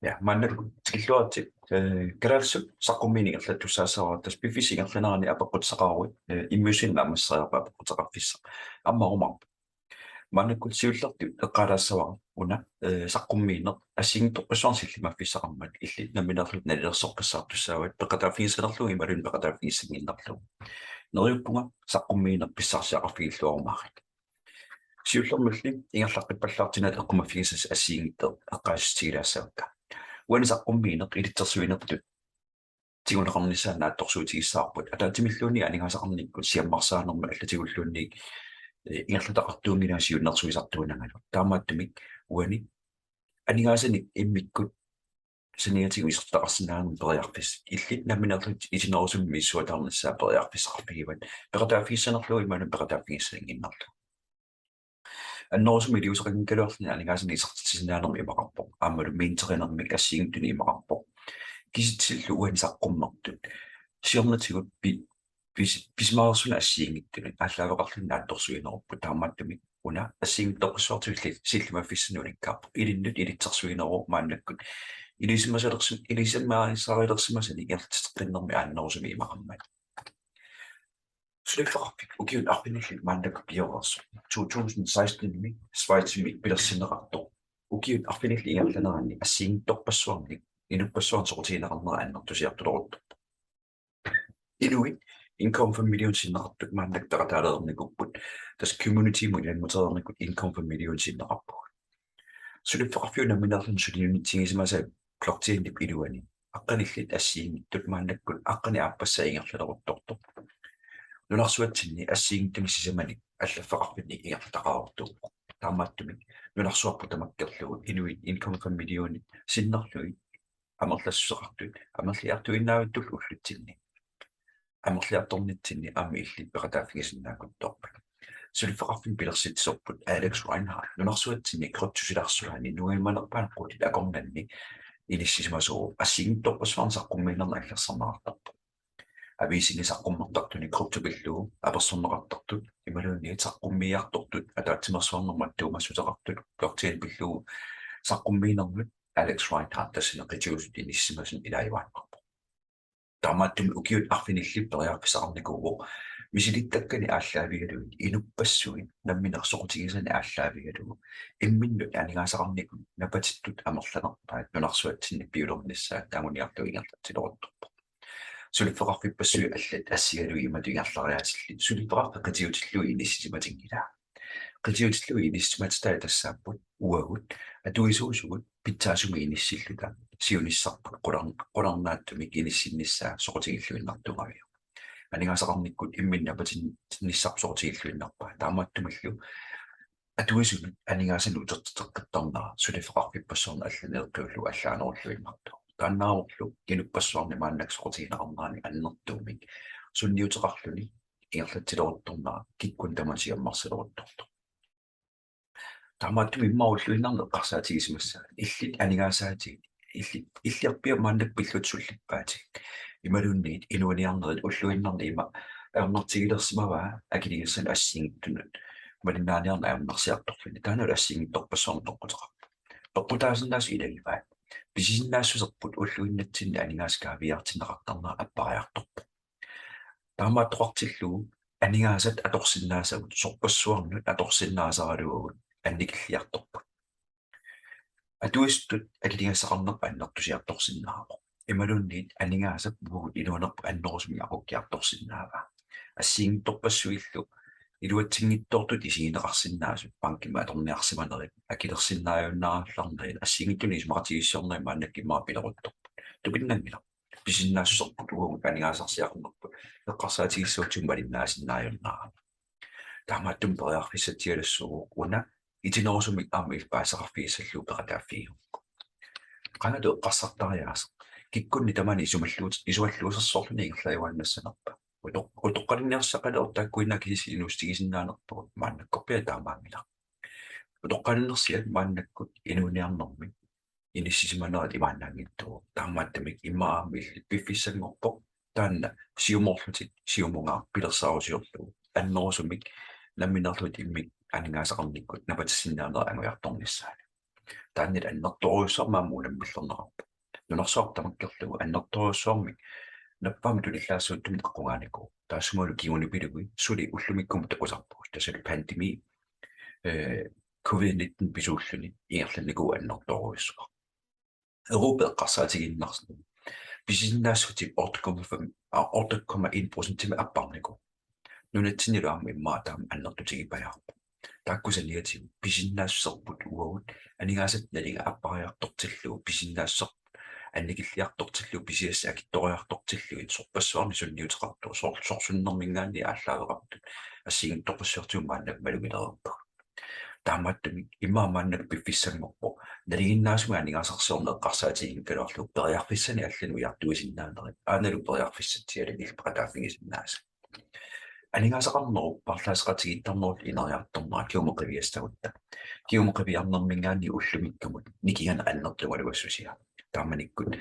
Ja, manne tilluarti kalaallisut saqqummiineq tussaassaruattas pifisingerlanarani apeqqutseqarui immiusinnaamassariarpa apeqqutseqarfissa ammarumar mannakkut siullertu eqqaalaassavara una saqqummiineq assingittoqqussuarnsillimaffissaqarmat illi naminerlut nalilersorpassaartussaavit peqataafiisanerlugi imalun peqataafiisinginnarlugu neriuppunga saqqummiineq pissarsiaqarfigilluarumaarik siullermulli ingerlaqqippallaartinat eqqumaffigisas assiingitteq eqqaasutigilaassaakka when saqqummiineq ilitsersuinertut tiguneqarnissaanna attorsuutigissaarput ataatimilluuni aningaasaqarnikkut siammarsaanerma аллатигуллуунник ингерлатақартуунгинаасиуннэрсуисартуунангалу таамааттумик уани анигаасаник иммиккут саниатигу исертақарсинаанун периарфис илли наминерлут итинерусумми иссуатаарниссаа периарфисақарпигиват пеқатааффиссанерлуи иману пеқатааффигиссаангиннарлу аннерусуми илиусеқингкалуарлни анигаасани исертитсинаанерми имақарпо аамалу миинтеринермик ассигингтуни имақарпо киситсиллу уани саққуммертут сиорнатигут писмаарсуна ассиингиттуни ааллаавеқарлунна атторсуинеруппу таамааттуми уна ассиингитторпуссуартуилли силлимаффиссануниккаарпу илиннут илитсерсуинеру мааннаккут илисиммасарилерсимасани иертитеққиннерми ааннерусуми имақармат Slutförfik ukiun arpinilli maannak piorersu 2016-mi Schweizimi pillersinneqartoq ukiun arpinilli ingerlanerani assiingittorpassuarnik inupassuarn sorutiineqarnera annertusiartuloruttu inuit income for million sinneqartuk maannak peqataaleernikupпут tas community muilanmuteernikut income for million sinneqarpuk Slutförfiuna minerlun suliunitsingisimasa klortiinnip iluani aqqanillit assiingittut maannakkut aqqani aappassa ingerlaleruttortoq нунарсуатсинни ассиингтамиссисамани аллаффеқарпинни иартақарортуп таамааттумик нунарсуарпу тамаккерлугу инуит income from million синнерлуи амерлассусеқартут амерлиартуиннаавиттул уллутсинни амерлиарторнитсинни аами илли пеқатааффигисиннаакуттоорпак сулиффеқарфин пилерситсорпут Алекс Райнхард нунарсуатсинни кроттусиларсуани нуиманерпаанеққутит акорнанни иниссисимасоо ассиингтторпассуарн саққуммиинерна аллерсарнеқартарпу ависигисаққуммертартуни круптупиллуу аперсорнеқартартут ималуунни саққуммиартортут атаатсимерсуарнермат туумассутеқартут плортиин пиллуу саққуммиинермут Алекс Райнхард тассинеқитигусут иниссимасун илаивааннарпу таамааттуми укиут арфинилли периарфисақарникууво мисилиттаккани ааллаавигалуит инуппассуит намминерсоқутигисани ааллаавигалугу имминнут анигаасақарникун напатиттут амерланерпаат нунарсуатсинни пиулерниссаа таамуниартуингерлатсилорутторпу сулиффеқарфиппассуи аллат ассигалуи иматуингерлариаатилли сулиффеқарфеқатиутиллуи иниссиматингила qitiutillui inissumattai tassaapпут уагут атуисуусугут питсаасуми иниссиллута сиунissarпут qulарнааttumi иниссиннissaa соқутигиллуиннартугавиу анигаасақарниккут имминнапатин ниссарп соқутигиллуиннарпаа таамааттумиллу атуисуми анигаасану утертеққаттарнаа сулиффеқарфиппассуарна алланеэққиуллу аллаанеруллуиммарту тааннаарурлу кинуппассуарни мааннак соқутигинеқарнаани аннертуумик сунниутеқарлуни ингерлатсилорутторнаа киккун тамасиаммарсилорутторто таамааттуми иммауллуиннарнеққарсаатигисимассаа иллит анигаасаатиг иллиарпиа мааннак пиллутсуллиппаатиг ималуунниит инуаниарнерит уллуиннарни има аернартигилерсимаваа акилигиссан ассингиттунут малинааниарна аернарсиарторлуни таанал ассингитторпассуарна тоққутеқар тоққутаасиннаас илагиваа писисиннаассусерпут уллуиннатсинни анигааскаавиартинеқартарнаа аппариарторпу таамааттоқартиллуу анигаасат аторсиннаасагут сорпассуарнут аторсиннаасаралуагут анникиллиарторпут атуистут аллигассақарнерпа аннертусиарторсиннаавоқ ималуунниит анигаасат бугут илуанерпу аннерусми ақуккиарторсиннаава ассиингитторпассуиллу илуатсингиттортут исигинеқарсиннаасут панкима аторниарсиманерит акилерсиннааюннаарларнерит ассиингиттуни исмақатигиссиорнери мааннаккимаа пилерутторпут тупиннангила писиннаассусерпут угугут анигаасарсиақарнерпут эққарсаатигиссуутсум малиннаасиннааюннаа таамааттум периарфиссатигалассугу уна итинерусумик аама илпаасақарфигиссаллуу пеқатааффигу канаду эққарсартариаас киккунни тамани исуаллуусерсорлуни ингерлаивааннассанерпа утоққалинниарсақалеортааккуинаа киси инустигисиннаанерпугут мааннаккорпиа таамаамила утоққалиннерсиат мааннаккут инуниарнэрми иниссисиманерат имааннаангиттуу таамааттамик иммаами пиффиссангорпо таанна сиуморлутик сиумунгаа пилерсаарусиорлугу аннерусумик намминерлут иммик анигаасақарниккут напатиссиннаанера ангуярторнissaani тааннил аннэрторюссармаамуунам миллернерарпа нунарсуартамаккерлугу аннэрторюссуарми наппаами тулиллаассуuттумит аққугаанику таассумалу кигуни пилугуи сули уллумиккумут такусарпу тасалу пандеми covid-19 писууллуни ингерланнику аннэрторюссуа Europa эққарсаатигиннарсну писиннаассутип 8,1% тима аппарнику нунатсинилу аама иммаа таама аннертутигипаярпа тааккусаниатигу писиннаассерпут уагут анигаасат налига аппариартортиллугу писиннаассер анникиллиартортиллугу писиасса акитториартортиллугу сорпассуарни сунниутеқарту сорсуннэрмингаани ааллаавеқартут ассигин тоқуссуартуум мааннак малумилерерпа таамааттами имаамааннак пиффиссангорпо налигиннаасуга анигаасарсуорне эққарсаатигин калоорлу периарфиссани аллану иартуисиннаанери aanалу периарфиссатсиалу илпақатааффигисиннааса анигаасақарнеру парлаасеқатигиттарнерут инериарторнера киумеқивиастагутта киумеқивиарнермингаани уллумиккумут никигана аннертугалуассусиа тааманиккут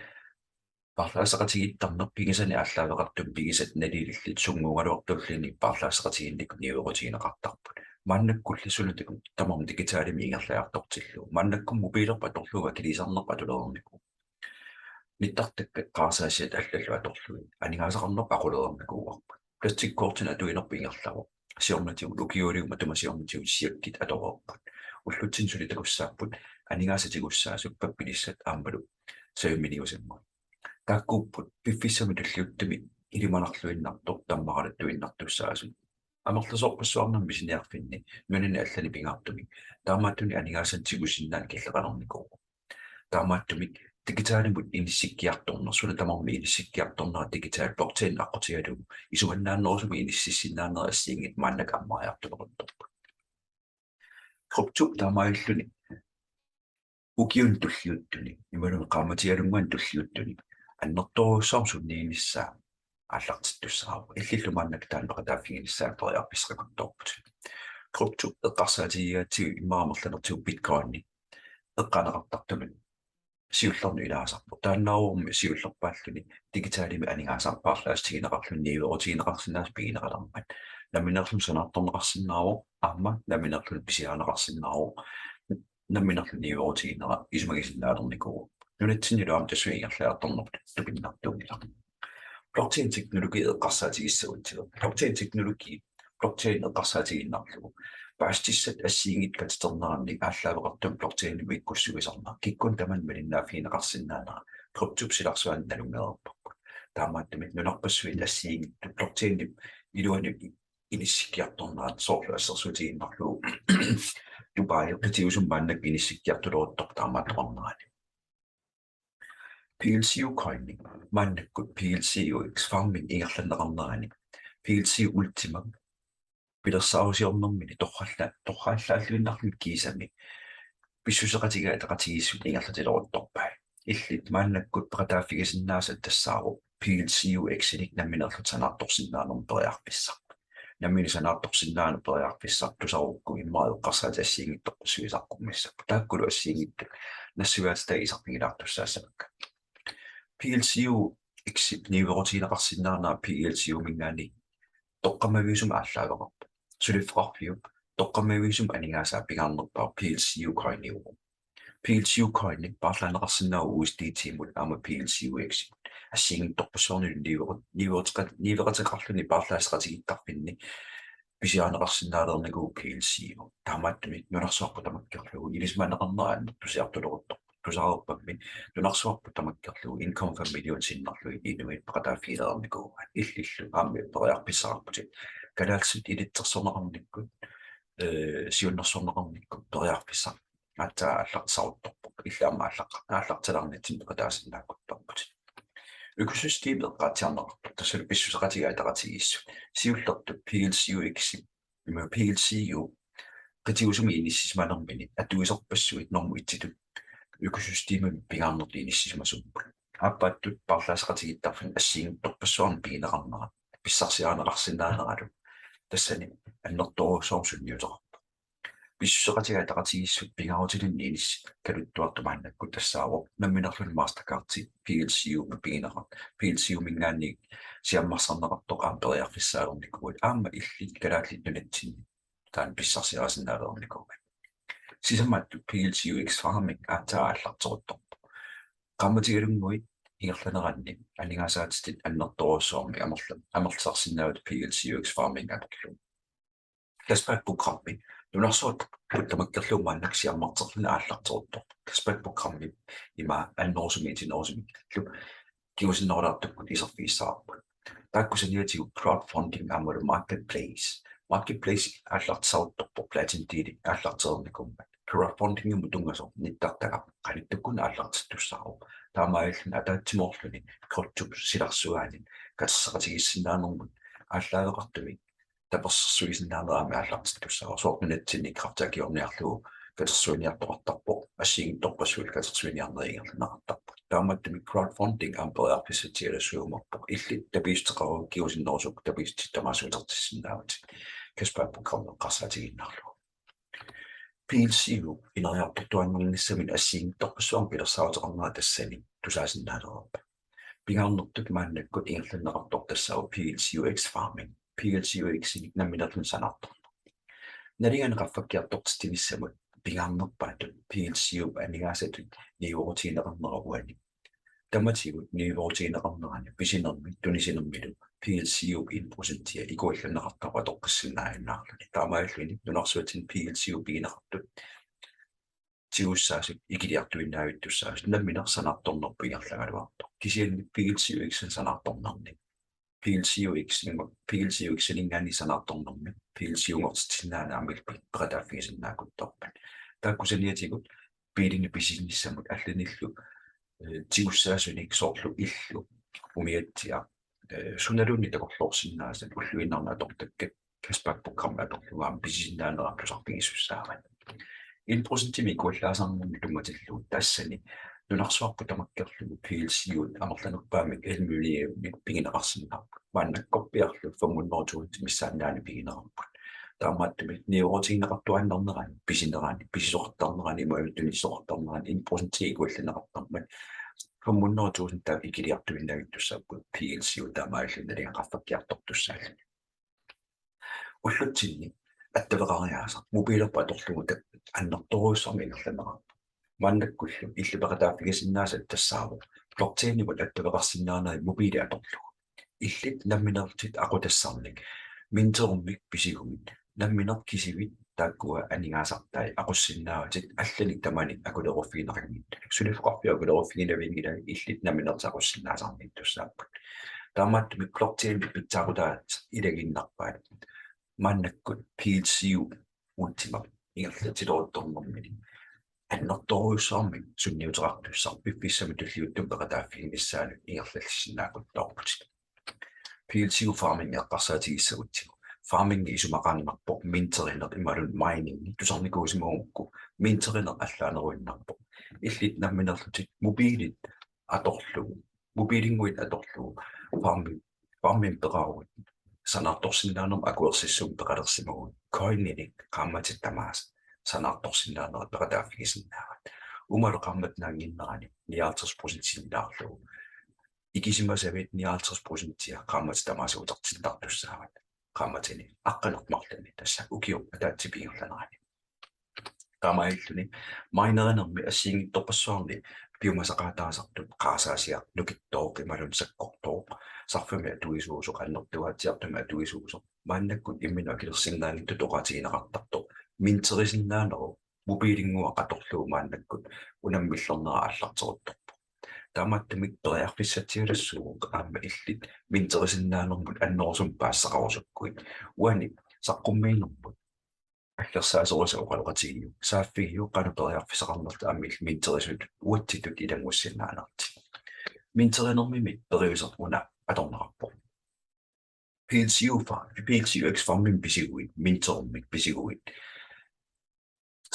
парлаасеқатигиттарнер пигисани ааллаавеқартум пигисат налилиллит сунгугалуартуллини парлаасеқатигинник ниуерутигинеқартарпут маннаккулласулутакун тамам дигитaalими ингерлаартортиллу маннаккум мобилерпа торлуга килисарнерпа тулернику ниттартакка qaarsaasiat аллаллу аторлуи анигаасақарнер ақулерникууарпа пластиккоортина атуинерпи ингерлаво сиорнатигу лукиолиума тумасиорнатигу сиаккит аторерпут уллутсин сули такуссааппут анигаасатигуссаасуп паппилиссат аамалу саюминиусимма таккуппут пиффиссами туллиуттами илиманарлуиннартор таммаралаттуиннартуссаасу амерласорпассуарнамми синиарфинни нунани аллани пингаартуми таамааттуни анигаасантигусиннаан киллеқалерникуу таамааттуми digitaalимут иниссиккиарторнерсуна тамарми иниссиккиарторнера digitaal blockchain аққутигалугу исуаннааннерусуми иниссиссиннаанера ассиингит мааннак аммариартулерторпу круптук таамаиллуни укиун туллиуттуни ималун qaamatiгалунгуан туллиуттуни аннерторуссаам суннииниссаа аллартиттуссаава иллиллу мааннак таанеқатааффигиниссаа периарписсақутторпут круптук эққарсаатигигаатигу иммаамерланертигу биткоинни эққанеқартартумун сиуллерну илаасарпу тааннаарумми сиуллерпааллуни digitaalими анигаасарпаарлаастигинеқарлун ниуерутигинеқарсинаас пигинеқалермат наминерлун санаарторнеқарсинаавоқ аама наминерлун писиаанеқарсинаавоқ наминерлун ниуерутигинеқа исумагисиннаалерникуу нунатсинилуам тасуингерлаарторнерпут тупиннартуунила blockchain teknologi эққарсаатигиссагутсига blockchain teknologi blockchain эққарсаатигиннарлугу паастиссат ассиингит катитернеранник ааллаавеқартум blockchain миккуссугисарна киккун таман малиннаафигинеқарсинаанера круптуп силарсуан налунгерерпарпу таамааттумит нунарпассуит ассиингит blockchain илуани иниссиккиарторнерат соорлу ассерсуутигиннарлугу дубай qitiusum мааннак иниссиккиартулеруттор таамаатторнерани PLCU coining мааннаккут PLCU farming ингерланнеқарнерани PLCU ultima пилерсаарусиорнэрмини торхааллааллуиннарлут кисами писсусеқатига атеқатигиссут ингерлатилерутторпаа иллит мааннаккут пеқатааффигисиннаасат тассаару PLCU exinic намминерлут санаарторсиннаанерм периарписсар наммини санаарторсиннаана периарписсар тусарукку иммаа эққарсаат ассиингиттоққуссуисаққуммиссак тааккулу ассиингитту нассугаатта исарпигилаартуссаассамакка PLCU exit ниуерутигинеқарсиннаанаа PLCU мингаани тоққамавиусум ааллаавеқарпа сулиффарфиу тоққамавиусум анигаасаа пигарнерпаа PLCU coin-иу PLCU coin-ник парлаанеқарсинаау USDT-мут аама PLCU exit ассиингиттоқпассуарнилу ниуератеқарлуни парлаасеқатигиттарпинни писиаанеқарсинаалерникуу PLCU таамааттуми нунарсуарпу тамаккерлугу илисмаанеқарнераа тусиартулерутто тусаарпамми нунарсуарпу тамаккерлугу income for million синнарлуги инуит пеқатааффигилерникуу иллиллу аами периарписсаарпути Kalaallisut илитсерсорнеқарниккут сиуннерсорнеқарниккут периарписсар атаа аллартсарутторпу иллаама алларталаарнитсин пеқатаасиннааккутторпут økosystemet qaatiarneqartu tassalu pissusaqatiga ataqatigissut siullertu PLCU exim ima PLCU qitiusumi inissismanermini atuisorpassuit normu itsitut økosystemet pigaarnerli inissismasuppul aappaattut parlaasaqatigittarfin assiingittorpassuarni pigineqarnera pissarsiaaneqarsinnaaneralu tassani annertoruussoorsunniuteqarpu pissusaqatiga ataqatigissut pigaarutilinni inissi kaluttuartumaannakku tassaaroq namminerlun mastercard PLCU pigineqart PLCU mingaanni siammarsarneqartoq aaperiarfissaalernikkuut aamma illit kalaallit nunatsinni taan pissarsiaasinnaaleernikkuuga Sisamattu PLCUX farming allartoruttorpu. Qammatigalunguit ingerlaneranni aningasaatit annertorussormi amerlsarsinnaavut PLCUX farming atorlu. Kaspaakprogrammi nunarsuat puttamakkerluummaannaksiammarterluna aallartoruttorpu. Kaspaakprogrammi ima annorsumi kiusinnerulaartukkut iserfiissaarput. Taakkusaniatigu crowdfunding aamulu marketplace. Marketplace aallartisaaruttorpu platintiili aallarterernikummat. Crowdfundingimu tungasor nittartaqa qanittukkuna aallartittussaaru. Taamaayalluna ataatsimorluni kortup silarsuaani katersaqatigissinnaannermut aalлaaveqartumi tapersersuisinnaaneraami aallartittussaaru soornunatsinni kraftakiorniarlugu katersuiniartoqartarpo assiigittorpassuul katersuiniarneriingerluneqartarpo. Taamattumi crowdfunding amperiarpissatialassuumorpo illit tapiisteqaru kiusinnerusuk tapiistittamaasuutertissinnaavut kaspaapprogrammeqqarsaatiginnarlugu. PLCU ineriartortuannernissamin assiigittorpassuarmi pilersaateqarnera tassani tusaasinnaalereerpa. Pingaarnertuk maannakkut ingerlaneqartoq tassaaru PLCUX farming. PLCUX-inik namminerlun sanartorpa. Nalingani qaffakkiartortistimissamut pingaarnerpaatut PLCU anigaasatut niuorutiineqarneraruani. Tamatigut niuorutiineqarnerani pisinermi tunisinermilu PLCU inprosentia ikuallaneqartaqu atoqqissinnaainnаарluni. Taamaalluni nunarsuatin PLCU pigineqartut tiussaasut ikiliartuinnaavittussaasut namminersanartornerpu ingerlagaluartoq. Kisianni PLCUX-in sanartornerni. PLCUX-iningaani sanartornermi PLCU-ngortitinnaanaamilpi peqataaffigisinnaakuttorpan. Taakkusaniatigut piilini pisinissamut allanillu tiussaasunik soorlu illu umiatsia sunalunni takorluorsinnaasat ulluinnernatortakkat kaspaakprogrammi atorlugaam pisisinnaaneraaplusarpigissussaavat. 1% ikuallaasarnermi tungatilluut taassani nunarsuarpu tamakkerlugu PLCU amerlanerpaamik immiunneqartoq pigineqarsinnaavoq. Maannakkorpiarlu 500 missaannaani piginerarput. Taamaattumi niuorutiineqartuannernerani pisineraani pisisoqartarnerani imualuttunisoqartarnerani 1% ikuallaneqartarmat 500,000 taa ikiliartuinnaavittussaaput PLCU taamaallunalinga qaffakkiartortussaalluni. Ullutsinni attavaqariaasa mobiilerpa atorlugu annertoruussarmi ingerlaneqarpa. Maannakkullu illupeqataaffigisinnaasat tassaaru blockchain-imut attavaqarsinnaaneri mobiili atorlugu. Illit namminertit aqutassarnik minterummik pisigumit namminerkisivit taakkua aningaasartai aqussinnaavatit allanik tamanik akuleruffiineqangittalik sulifoqarpi akuleruffiinavingilai illit namminerti aqussinnaasarnik tussaapput. Taamaattumi blockchain pitsaaqutaat ilaginnarpaat maannakkut PLCU ultimam ingerlatiloortornermini annertoruussaarmi sunniuteqartussar piffissami tulliuttum peqataaffiginissaanut ingerlallissinnaakuttorput. PLCU farming eqqarsaatigissagutsigu farming isumaqaannerpoq minteriner imalun mining tusarnikuusimuungukku minteriner allaaneruinnarpoq illit namminerlutit mobiilit atorlugu mobiilinguit atorlugu farming peqarugut sanartorsinnaanerm akuersissum peqalersimagut coininik qaamatittamaas sanartorsinnaaneret peqataaffigisinnaavad umalu qaammatnaanginnerani 50% ikisimasavit 50% qaamatittamaasuutertintartussaavat qaamatini aqqalermarluni tassa ukiup ataatsipiingerlanerani taamailluni mainerinermi assiingittorpassuarni piumasaqaataasartut qaasaasiaq nukittoq imalun saqqortoq sarfami atuisuusoq annertuaatiartumi atuisuusoq maannakkut imminu akilersinnaangittut oqatiineqartartoq minterisinnaanero mobiilingua qatorlugu maannakkut unammillernera allarteruttorpu taamaattumik periarfissatialassuuq aamma illit minterisinnaanермут аннерусум паассақарусуккуит уани saqqummiinermut аллерсаасерусаа оқалоқатигиу сааффигиу қанупериарфисақарнерта ааммил минтерисут уатситут иламуссиннаанерти минтеринермимит периусер уна аторнеқарпо PLCUX farming pisiguit mintermik pisiguit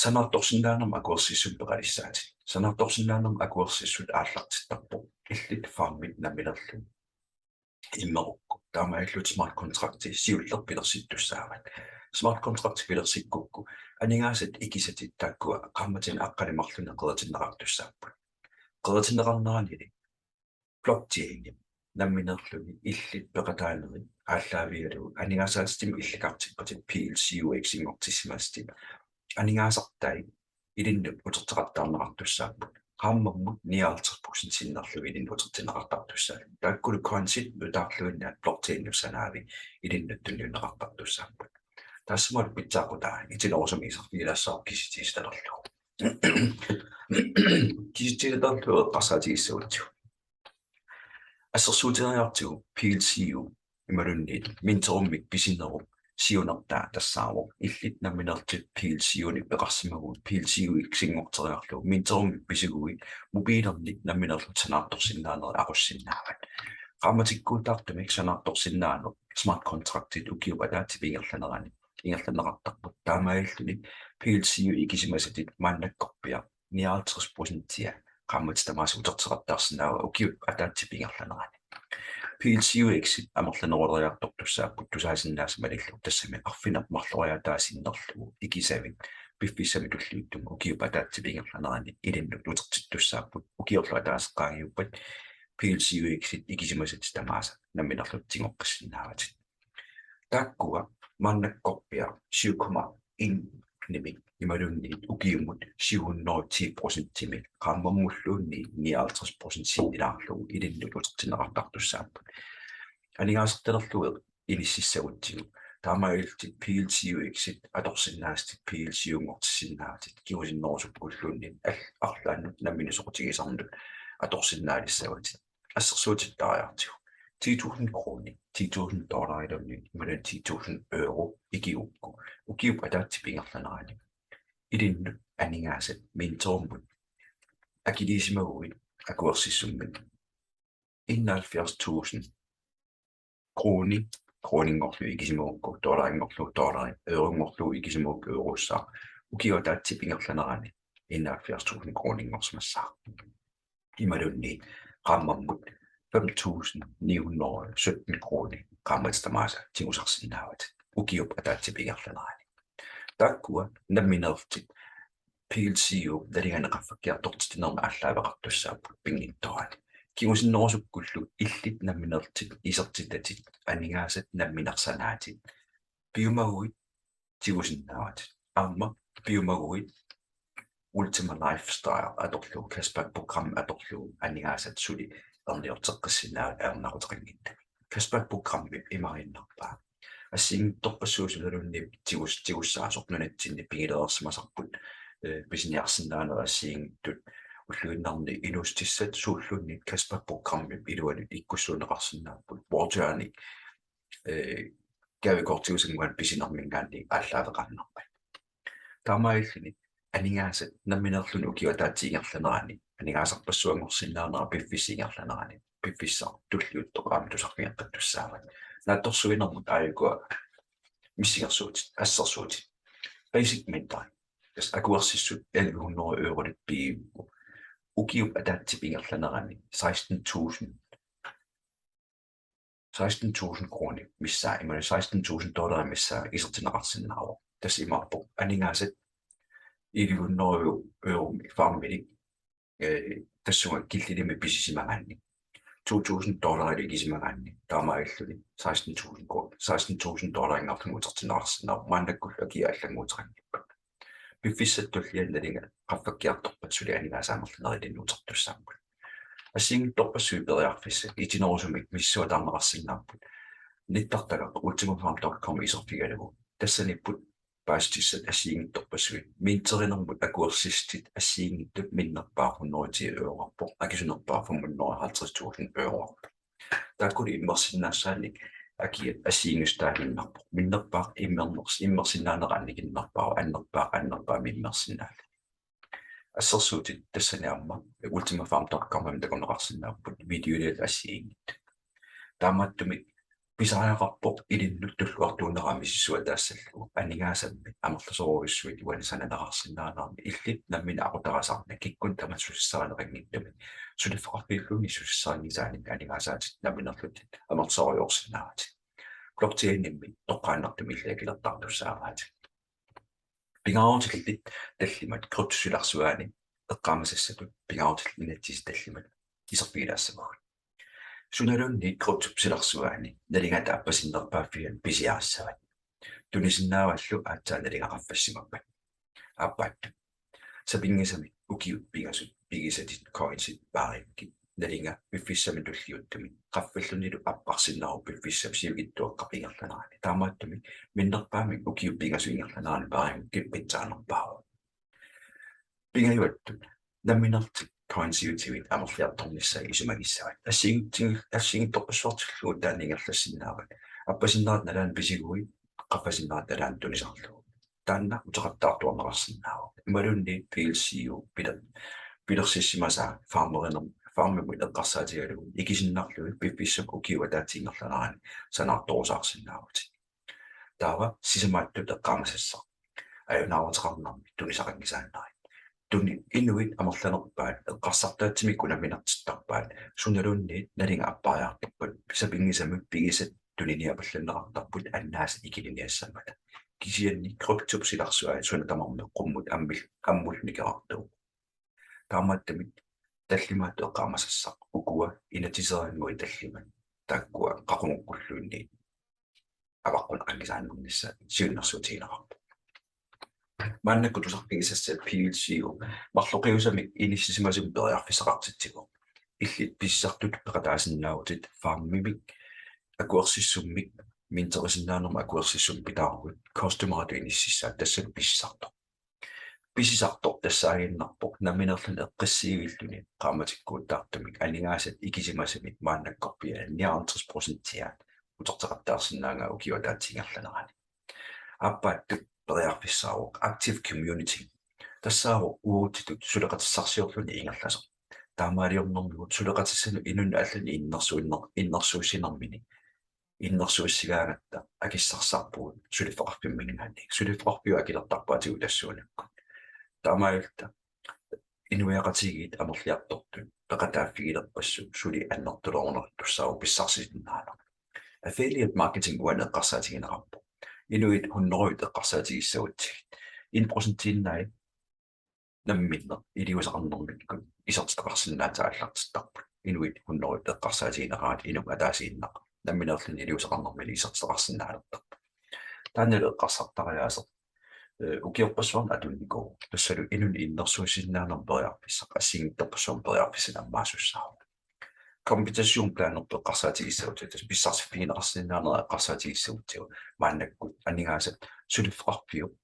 sanartorsinnaanерм акуерсиссут пеқалиссаати санарторсиннаанерм акуерсиссут ааллартиттарпо илlit farmit намилерлу иммерукку таамааллут smart contract сиуллерпилерситтуссаават smart contract пилерсиккукку анигаасат икисатит тааккуа qaammatин аққалимарлуне қератиннеқартуссааппут қератиннеқарнеранили blockchain намминерлуни илlit пеқатаанери ааллаавигалу анигаасаатитим илликартиппатит PLCUX ингортиссимаастима анигаасартай idin utertaqattarnerartussaaput qaammarmut 59% sinnerlu idin utertinneqartartussaat taakkulu konsit utaarluinnaat plortiinnussanaami idinnuttuniunneqartartussaaput taassumat pitsaaqutaani itiloorsumiisarfiilassar kisitiistalerlu kisitiistalerlu eqqarsaatigissuutsu assерsuuteriartugu Plcu imalunniit minterummik pisinnerup siunertaa tassaavoq illit namminertit Plcuuni peqarsimaguut Plcu iksingorteriarlu minterummik pisiguit mobiilernik namminerlut sanaartorsinnaaneri aqussinnaaqat qaamatikkuutaartumik sanaartorsinnaanu smart contractit ukiupataatipingerlanerani ingerlaneqartarput taamailluni Plcu ikisimasatit maannakkorpia 59% qaammatitamaasi uterteqartaarsinnaava ukiup ataatipingerlanerani Plcu exit amorlaneruleriartoq tussaaput tusaasinnaasmalillu tassami arfinerp marloriataasiinnerlugu ikisavik piffissami tulluuttum ukiup ataatipingerlanerani ilinnut utertittussaaput ukiorlu ataaseqqaagiuppat Plcu exit ikisimasat tamaasa namminerlut tingoqqissinnaavatit taakkua maannakkorpia 7,1 imalunniit ukiumut 710% qaammarmulluunni 59% ilaarlugu ilinnut utertinneqartartussaaput aningaasерtalerlugu ilississagutigu taamailtit Plcu exit atorsinnaastit Plcu-ngortissinnaavatit kiusinnorsukkulluunni arlaannut namminisoqutigisarnut atorsinnaalissaavatit assерsuutittariartigu 10,000 kroner, 10,000 dollar ilunniit imalun 10,000 euro ikiukku ukiup ataatipingerlanerani ilinnut aningaasat minterummut akiliisimaguit akuersissummit 71,000 krooningorlu ikisimuukku dollaringorlu dollari eurongorlu ikisimuukku eurossaa ukiup ataatipingerlanerani 71,000 krooningorsumassaa imalunniit qaammarmut 5,917 kroner qaammatitamaasa tingusarsinnaavatit ukiup ataatipingerlanerani taakkua namminertit Plcu nalinganeqaffakkiartortitinerma allaaveqartussaaput pingittorani kiusinnorsukkullu illit namminertit isertitatit aningaasat namminersanaati piumaguit tigusinnaavatit aamma piumaguit ultima lifestyle atorlu kaspak-program atorlu aningaasat suli erniorteqqissinnaat aernaqutaqingitta kaspak-programmi imarinnerpaa ассиингитторпассуусулалунни тигуссаасорнунатсинни пигилеерсимасарпут писиниарсинаанера ассиингиттут уллуиннарни инустиссат сууллунни каспак-программи илуалут иккуссуунеқарсинааппут боржаани гавикортигусингуан писинермингаанни ааллаавеқарнарпа таамаиллини анигаасат намминерлуни укиатаатиингерланерани анигаасарпассуангорсинаанера пиффисиингерланерани пиффиссар туллиуттоqaami тусарпиаққаттуссаават наатторсуинермут ааюкуа миссингерсуутит ассерсуутит basic mental тас акуерсиссут 1100 eurolит пиивку укиуп атаатсипингерланерани 16,000 kroner миссаа имали 16,000 доллар миссаа исертинеқарсинаавоо тас имарпо анигаасат 1100 euro фармили тассуга киллилими писисимагаанни 2,000 доллар илигисимагаанни таамаиллуни 16,000 kroner 16,000 доллар ингартунгуутертинеқарсинаа мааннаккулла киааллагуутеқангиппа пиффиссаттуллианналинга qaffakkiartorpat suli aningaasaamerlunerilиннуутертуссаампут ассингитторпассуи периарфисса итинорусумик миссуатаарнеқарсиннааппут nittaqtaqaq.com isерфигалагу тассаниппут паастиссат ассингитторпассуи минтеринермут акуерсистит ассингиттут миннерпаарфуннорити еуарпо акисунерпаарфуммуннори 50,000 euro тааккули иммерсиннаассаанник акиат ассиингустаалиннарпо миннерпаа иммерсиннаанераанникиннарпаа аннерпаа миммерсиннаала ассерсуутит тассаниарма ultimafarm.com амтакунеқарсинааппут видеолиат ассиингит таамааттуми писариақарпоқ илиннут туллуартуунерами сиссуатаассаллу анигаасамми амерласоруиссуит уанисананеқарсинаанаарми иллит наммина ақутарасаарна киккун тамассуссаанеқангиттуми сулиффақарфииллуни суссаанисааник анигаасаатит намминерлутит амерсориорсинаавати блокчейннимми тоққааннартуми иллакилертартуссаараати пингааутиллит таллимат криптусуларсуаани эққаамасассатут пингааутиллинатсис таллимат исерпигилаассамагут сунalunni криптусуларсуаани налингата аппасиннерпааффиан писиаассават тунисиннааваллу аатсаа налингақаффассимаппат ааппаатту Sabingisami ukiut pingasut pigisatit koinsit paarikki nalinga piffissami tulliuttumi qaffallunilu appaqsinnaru piffissam siugittuaqqapingerlanarani taamaattumi minnerpaami ukiut pingasuingerlanarani paarimu kippitsaanerpaaru pingayuattu namminerti koinsiutiwit amerliartornissai isumagissaat assingittorpussuartilluut taaningerlassinnaavak аппасиннаат налаан писигуи qaffasinnnaat наlaan tunisarlugu таанна утеқаттаартуарнерарсинаава ималунни PLCU пилерсиссимаса фармеринер эққарсаатигалугу икисиннарлуи пипписсам укиуа таатингерланарани санаарторусаарсинаавути таава сисамааттут эққаамасассаа аюнааратеқарнарми тунисақангисааннари туни инуит амерланерпаат эққарсартаатсимиккуна минартиттарпаат суналуунни налинга аппариарторпут писапингисамут пигисат тунiniapallanneqartarput аннаас икилиниассамата кисианни криптупсиларсуаа суна тамарме qumмут аммулникеқартуу таамааттамит таллимаатту эққаамасассақ укуа инатисераангуи таллимат таккуа қақумуккуллуинни аваққун ангисааннернисса сиуннэрсуутигинеқарпу маннакку тусарпигисасса PLCU марлоқиусамик иниссисимасум периарфисеқартитсигу иллит писсартут пеқатаасиннаавутит фаармимик акуерсиссуммик минтерисиннаанерма акуерсиссум питааргут костумарату иниссисsaa тассалу писсисарто тассаагиннарпо наминерлун эққиссиивиллуни qaamatikkuuttaartumik анингаасат икисимасамик мааннаккорпиа 59% тиаат утертеқаттаарсинаангаа укиуатаатсингерланерани аппаатту периарфиссаавоқ active community тассаавоқ уутитут сулеқатиссарсиорлуни ингерласо таамаалиорнэрмигут сулеқатиссану инунна аллани иннерсуусинермини иннерсуиссигаагатта акиссарсаарпугут сулифеқарпиммингаанник сулифеқарпиу акилертарпаатигу тассуунакку таамаалта инуяқатигиит амерлиарторту пеқатааффигилерпассу сули аннертулорнертуссаау писсарситиннаана affiliate marketing уанеққарсаатигинеқарпу инуит хуннеруит эққарсаатигиссагутсигит 1%-иннай намминнер илиусақарнэрмиккут исертеқарсинаатааллартиттарпут инуит хуннеруит эққарсаатигинеқаат инук атаасииннақ намминерлүни илиусақарнэрмили исертеқарсинаалертарпу тааннал эққарсартариаасер укиорпассуарна атунникуу тассалу инун иннерсуусиннаанер периарписсақ ассигиттарпассуарн периарписсинаммаасуссаару компетитион планер пеққарсаатигиссагут тас писсарсиффигинеқарсинаанера эққарсаатигиссагутсигу мааннаккут анингаасат сулиффеқарпиу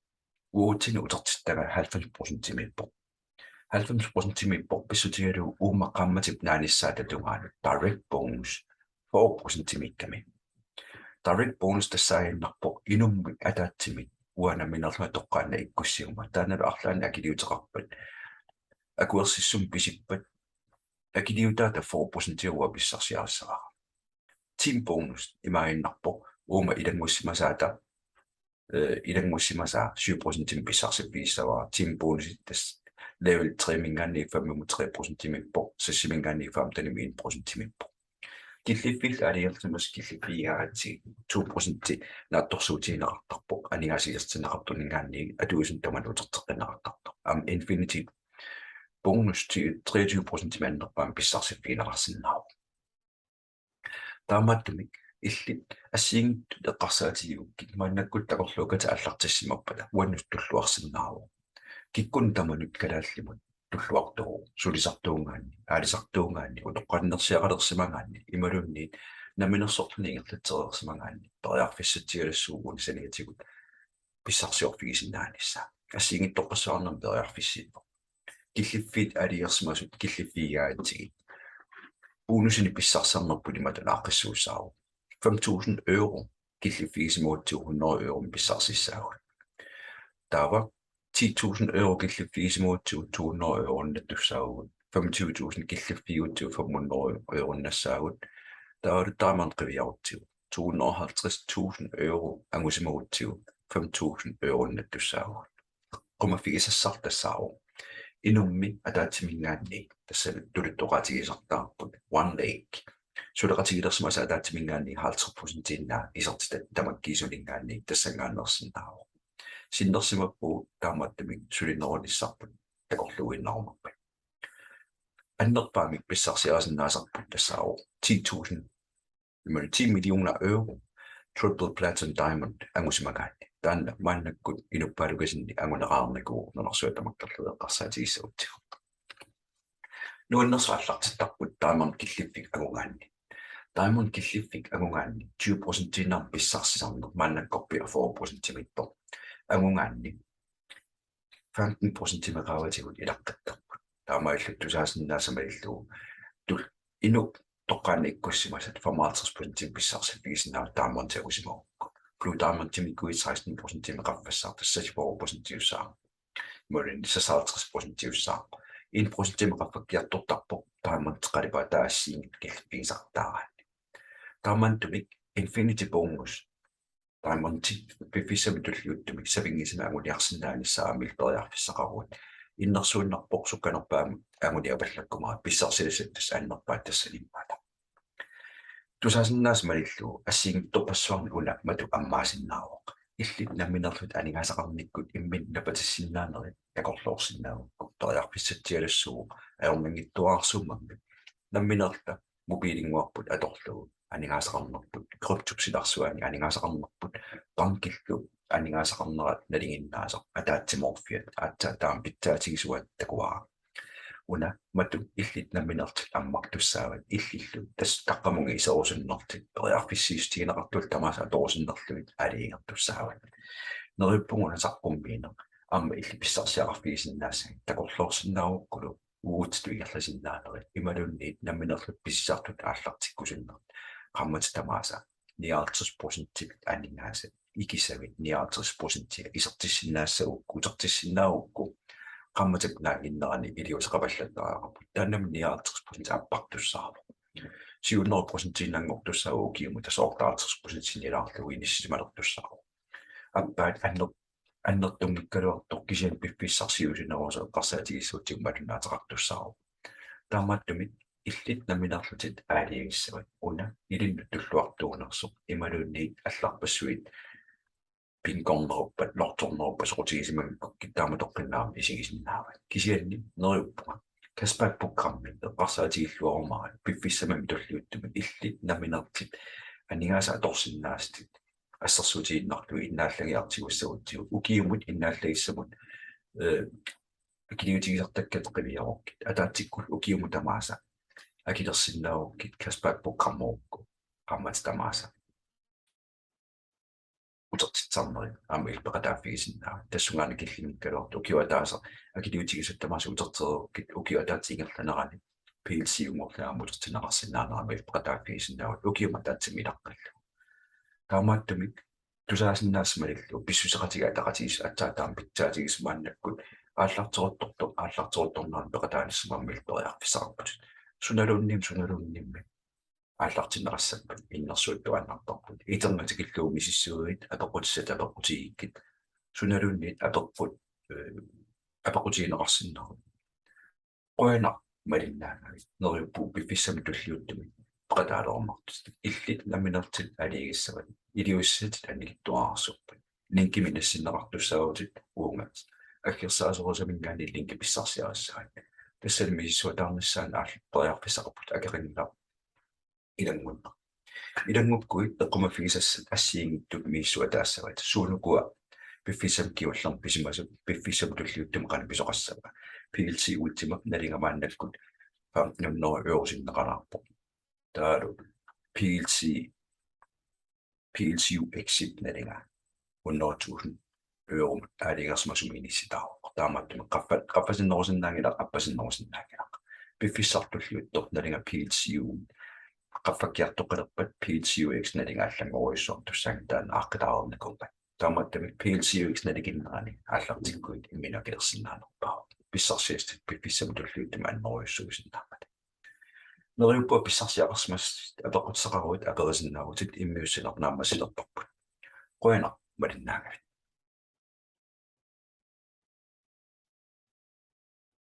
уутини утертиттага 90% тимиппо 90% тимиппо писсутигалу уумаққамматип нааниссаата тунгаалу direct bonus 4% тимикками direct bonus тассаагиннарпо инумми атаатсимит уана минерлуа тоққаана иккуссиума тааналу арлаани акилиутеқарпат акуерсиссум писиппат акилиутаата 4% тиуа писсарсиарассараа team bonus имаиннарпо уума илангуссимасаата 7% тим писсарсипписсаваа team bonus тас level 3 мингаанни 5% тимиппо сассимингаанни 5% тимиппо киллиффил алиертимас киллиффигаати 2% наатторсуутигинеқартарпо анингаасиерсинеқартунингаанни атуусун тамалуутертеққинеқартарто infinity bonus til 23% тиманнерпаам писсарсиппигинеқарсинаавоқ таамааттумик илли ассиингит эққарсаатигиукки мааннаккут такорлууката аллартиссимаппата уаннустуллуарсинаавоқ киккун таманут калааллимут туллуартуу сулисартуунгаанни аалисартуунгаанни утоққаннерсиақалерсимангаанни ималунниит наминерсорлуни ингерлатсереерсимангаанни периарфиссатигалассуугуни санигатигут писсарсиорфигисиннаанисса ассиингиттоққассуарнам периарфиссиппо киллиффит алиерсимасут киллиффигаатигит бонусини писсарсарнерпут иматуна аққиссуусаару 5.000 euro киллиффигисимуутсуу 100 euro писсарсиссаагут таава 10.000 euro киллиффигисимуутсуу 200 euro наттуссаагут 25.000 киллиффигуутсуу 500 euro нассаагут таавалу тааман қивиарутсуу 250.000 euro ангусимуутсуу 5.000 euro наттуссаагут қумафигисассартассаару инумми атаатсимингаанни тассал тулуттоқаатигисартаарпут one leg сулеқатигилерсимаса атаатсимингаанни 50% иннаа исертита тамаккиисулингаанни тассангааннерсинааво синнерсимаппу таамааттамик сулинерунissarput такорлуиннарумаппа аннерпаамик писсарсиарасиннаасарпут тассаао 10.000 имали 10 миллионer euro triple platinum diamond ангусимагаанни taanna maannakkut inuppaalukasinni angunaqaarniku nersuatamakkarlueqqarsaatigissuuttigu nuannersuallartittarput taamam killiffik agungaanni taamam killiffik agungaanni 20% innar pissarsisaarnut maannakkorpi 4% mitto agungaanni 15% meqaavatigut ilaqqattarput taamaillut tusaasinnaasamaillu tul inu toqqaanni ikkussimasat 55% pissarsifigisinnaat taamam teusimaukku Plutaamantimikuit 16% meqaffassaar 44% ussaa murin 56% ussaa 1% meqaffakkiartortarpoq taamantqalipaa taassiingit killpiisartaaraanni taamantumik infinity bonus taamanti pifissamtulliuttumik savingisima anguliarsinnaanissаа milperiarfissaqaruut innersuunnarpoq sukkanerpaamut anguliapallakkumaat pissarsilisattas aannerpaat tassalimmaata tusaasinnaas malillu assiingittorpassuarni una matu ammaasinnaavoq illit namminerlut aningaasaqarnikkut immiunneqartoq takorluorsinnaavukku toriarpissatsialussuu aormangittuaarsuumammi namminerla mobiilinguarput atorlugu aningaasaqarnerput kryptupsilarsuani aningaasaqarnerput bankillu aningaasaqarnerat nalinginnaasaq ataatsimorfiat aatsaataam pitsaatigissuat takuaa una matu illit namminertul ammartussaavat illillu tas taqqamungi iserusunnertit periarfissiistigineqartul tamaasa atorsinnerlugit aliingertussaavat neriuppunguna saqqummiineq amma illi pissarsiaqarfigisinnaassa takorluorsinnaavoqqulu uuttu igerlasinnaaneri imalunniit namminerlut pissartut aallartikkusunner qammat tamaasa 49% aningaasa ikisavit 49% isertissinnaassaukku utertissinnaavukku qammatak naaginnerani iliusaqapallattaaqarput taannam 49% appartussaarlu 7% innangortussaagu kiumu tasoortaarterspusitsin ilaarlugu inissimalertussaaru appaat annertummikkaluartoq kisian piffissarsiusineruusa eqqarsaatigissuutig malunnaataqartussaaru taammaattumit illit namminerlutit aaliagissavat una ilinnutulluartuunersoq imalunniit allarpassuit pinkorneruppat lortorneruppas rutigisimangkuk kittaamatoqqinnaarmi isigisinnaava kisianni neriuppunga kaspaappukkrammin eqqarsaatigiluarumarat piffissamami tulliuttumit illit namminertit aningaasa atorsinnaastit ассерсуутииннарту иннааллагиартигуссагутсигу укиумут иннааллагиссамут килиутигисартаккатеқивиароккит атаатиккул укиуму тамааса акилерсиннаавоккит каспааппоққармоорукку qammat tamaasa utertitsarneri aama ilpeqataaffigisinnaa tassungaani killinikkaluartu ukiuataasa akiliutigisut tamaasa uterterukkit ukiuataatiingerlanerani PLC ungorlaama utertinaqarsinnaaneraama ilpeqataaffigisinnaavut ukiumataatsimilaqqallu taamaattumik tusaasinnaasmalillu pissuseqatiga ataqatiis atsaataam pitsaatigismaannakkut aallarteruttornaan peqataanissamammil periarfissaqarput sunalunnimmi aallartinerassappat innersuuttuannartorput iternatikilluumisissuurit apequtissat apequtigikkit sunalunniit apequtiineqarsinneru qoyana malinnaanari neriuppuu piffissami tulliuttumik peqataalormartut illit namminertit aliigissavat iliussatit annikittuaarsuuppat linkiminassinneqartussaavutit uungat аккерсаасорусамингаани линки писсарсиарассаат тассалмисsuataarnissaан ааллерпериарписақарпут акериннаа илангупкуит эққумаффигисассат ассиингиттут мииссуатаассават суунукуа пиффисам киуллерм писимасут пиффисам туллиуттум қана писоқассава PLC ультимат налингамаанналкут фаамнамнера øresиннеқалаарпо таалу PLCU exit налинга 100,000 euro таалингерсмасуминисситаа тааматтуми qaffasinnerisinnaangila appasinnerisinnaangila пиффиссартуллуиттор налинга PLCU qaffakkiartoqalerpat PLCUX налингааллангоруйссуар туссаангитаан ааққитаарерникумпат тааматтуми PLCUX налигиннерани ааллартиккуит имминакерсиннаанерпаа писсарсиастит пиффиссамтуллуиттума аннеруйссуусиннаамат нeriuppa писсарсиақарсмас апеқутсеқаруит аперисиннаагутит иммиуссинернаамасилерпарпут qoyana малиннаагавит